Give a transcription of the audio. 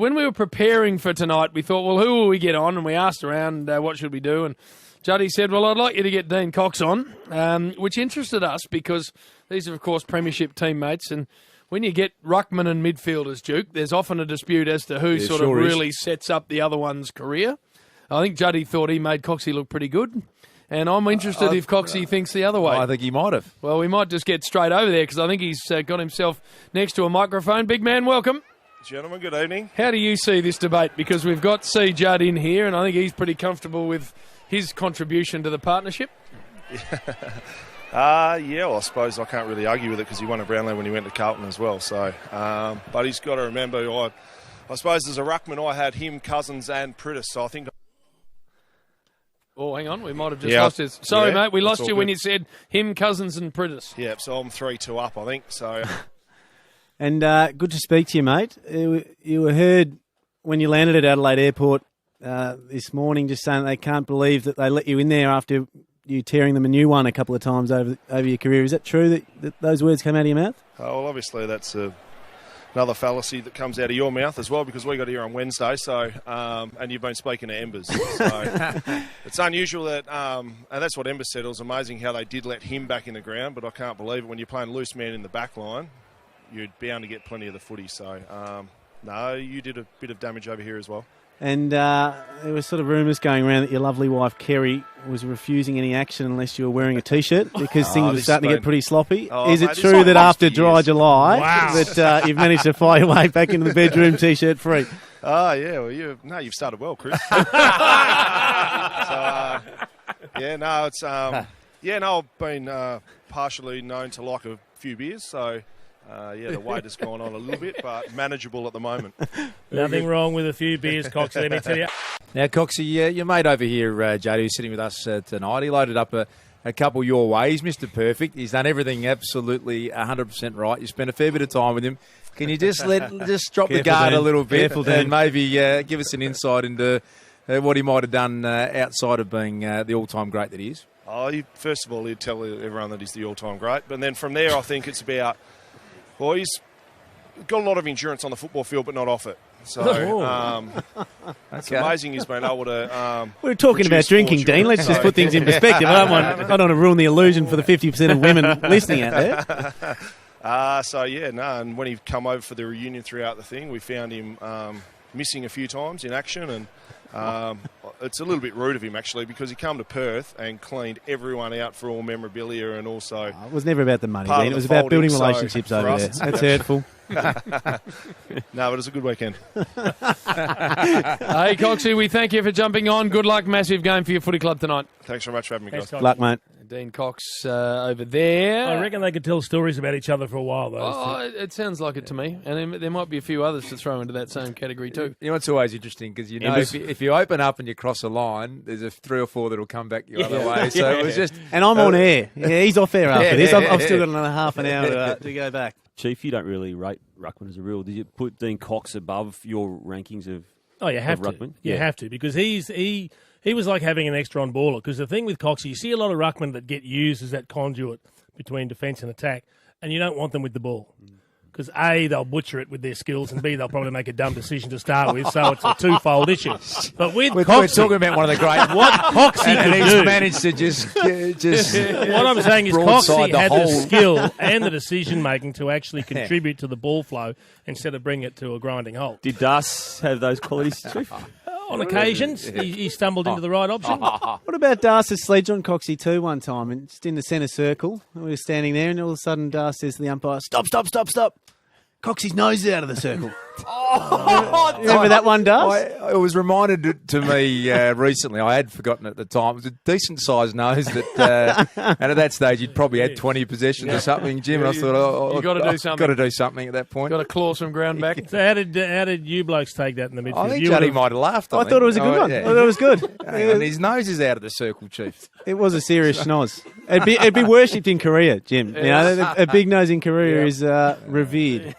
when we were preparing for tonight, we thought, well, who will we get on? And we asked around, what should we do? And Juddy said, well, I'd like you to get Dean Cox on, which interested us because these are, of course, premiership teammates. And when you get ruckman and midfielders, Duke, there's often a dispute as to who really sets up the other one's career. I think Juddy thought he made Coxie look pretty good. And I'm interested if Coxie thinks the other way. I think he might have. Well, we might just get straight over there because I think he's got himself next to a microphone. Big man, welcome. Gentlemen, good evening. How do you see this debate? Because we've got C. Judd in here, and I think he's pretty comfortable with his contribution to the partnership. Well, I suppose I can't really argue with it because he won a Brownlow when he went to Carlton as well. So, but he's got to remember, I suppose as a ruckman, I had him, Cousins, and Pritis. So I think. Oh, hang on, we might have just lost his. Sorry, mate, we lost you when you said him, Cousins, and Pritis. Yeah, so I'm 3-2 up, I think. So. And good to speak to you, mate. You were heard when you landed at Adelaide Airport this morning just saying they can't believe that they let you in there after you tearing them a new one a couple of times over your career. Is that true that those words came out of your mouth? Well, obviously that's another fallacy that comes out of your mouth as well because we got here on Wednesday, so and you've been speaking to Embers. So it's unusual that, and that's what Embers said, it was amazing how they did let him back in the ground, but I can't believe it when you're playing loose man in the back line. You're bound to get plenty of the footy. So, no, you did a bit of damage over here as well. And there were sort of rumours going around that your lovely wife, Kerry, was refusing any action unless you were wearing a T-shirt because things were starting to get pretty sloppy. Is it true that after dry July that you've managed to fly your way back into the bedroom T-shirt free? Oh, yeah. Well, you've started well, Chris. I've been partially known to like a few beers, so the weight has gone on a little bit, but manageable at the moment. Nothing wrong with a few beers, Coxie, let me tell you. Now, Coxie, your mate over here, Jody, who's sitting with us tonight, he loaded up a couple your way. He's Mr. Perfect. He's done everything absolutely 100% right. You spent a fair bit of time with him. Can you just drop the guard a little bit and maybe give us an insight into what he might have done outside of being the all-time great that he is? First of all, he'd tell everyone that he's the all-time great. But then from there, I think it's about, well, he's got a lot of endurance on the football field, but not off it. So it's amazing he's been able to. We're talking about drinking, Dean. Let's just put things in perspective. I don't want to ruin the illusion for the 50% of women listening out there. And when he come over for the reunion throughout the thing, we found him missing a few times in action, and it's a little bit rude of him actually because he came to Perth and cleaned everyone out for all memorabilia and also. It was never about the money, Dean. It was about building relationships over there. That's hurtful. No, but it was a good weekend. Hey, Coxie, we thank you for jumping on. Good luck. Massive game for your footy club tonight. Thanks very much for having me, guys. Good luck, mate. Dean Cox over there. I reckon they could tell stories about each other for a while, though. It sounds like it to me. And there might be a few others to throw into that same category too. You know, it's always interesting because, if you open up and you cross a line, there's 3 or 4 that will come back the other way. So it was just... And I'm on air. Yeah, he's off air after this. I've still got another half an hour to go back. Chief, you don't really rate ruckman as a rule. Did you put Dean Cox above your rankings of you have to. ruckman? You have to because he was like having an extra on baller. Because the thing with Cox, you see a lot of ruckmen that get used as that conduit between defence and attack, and you don't want them with the ball. Because A, they'll butcher it with their skills, and B, they'll probably make a dumb decision to start with, so it's a twofold issue. But with we're Coxie, talking about one of the great... what Coxie could he's do... managed to just what I'm saying is Coxie had the skill and the decision-making to actually contribute to the ball flow instead of bring it to a grinding halt. Did Das have those qualities, Chief? On occasions, he stumbled into the right option. What about Darce's sledge on Coxie too one time? And just in the centre circle, we were standing there, and all of a sudden Darce says to the umpire, "Stop, stop, stop, stop." Coxie's nose is out of the circle. Remember that one, Darce? It was reminded to me recently. I had forgotten at the time. It was a decent-sized nose that, and at that stage, you'd probably had 20 possessions or something, Jim. And I thought, you got to do something. Got to do something at that point. Got to claw some ground back. So how did you blokes take that in the midfield? I think Juddy might have laughed. I thought it was a good one. I thought it was good. And his nose is out of the circle, Chief. It was a serious schnoz. It'd be worshipped in Korea, Jim. You know, a big nose in Korea is revered.